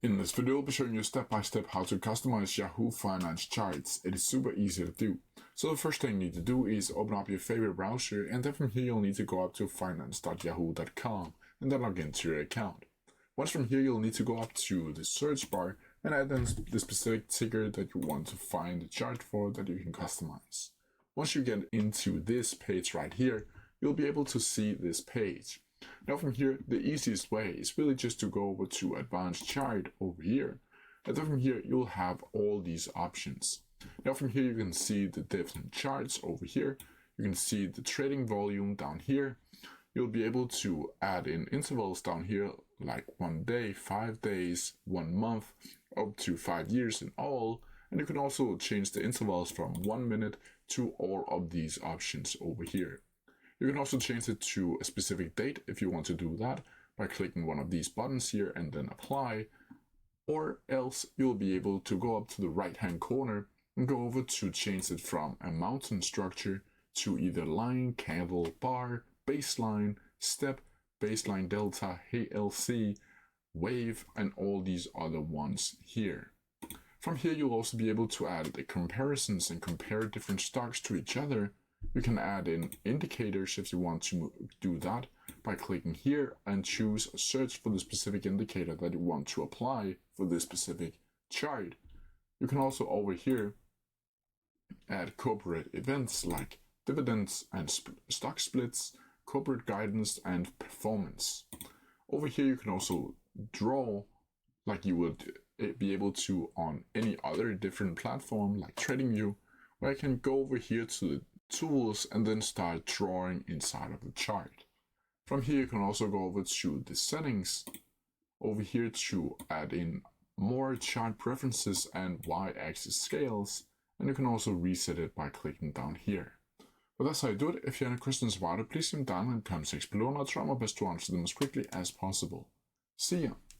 In this video, I'll be showing you step by step how to customize Yahoo Finance Charts. It is super easy to do. So the first thing you need to do is open up your favorite browser, and then from here you'll need to go up to finance.yahoo.com and then log into your account. Once from here, you'll need to go up to the search bar and add in the specific ticker that you want to find the chart for that you can customize. Once you get into this page right here, you'll be able to see this page. Now from here, the easiest way is really just to go over to Advanced Chart over here. And then from here, you'll have all these options. Now from here, you can see the different charts over here. You can see the trading volume down here. You'll be able to add in intervals down here, like 1 day, 5 days, 1 month, up to 5 years in all. And you can also change the intervals from 1 minute to all of these options over here. You can also change it to a specific date if you want to do that by clicking one of these buttons here and then apply, or else you'll be able to go up to the right hand corner and go over to change it from a mountain structure to either line, candle, bar, baseline, step, baseline delta, HLC, wave, and all these other ones here. From here, you'll also be able to add the comparisons and compare different stocks to each other. You can add in indicators if you want to do that by clicking here and choose search for the specific indicator that you want to apply for this specific chart. You can also over here add corporate events like dividends and stock splits, corporate guidance, and performance. Over here you can also draw like you would be able to on any other different platform like TradingView, where I can go over here to the tools and then start drawing inside of the chart. From here you can also go over to the settings over here to add in more chart preferences and y-axis scales, and you can also reset it by clicking down here. But that's how you do it. If you have any questions about it, please leave them down in the comment section below and I'll try my best to answer them as quickly as possible. See ya!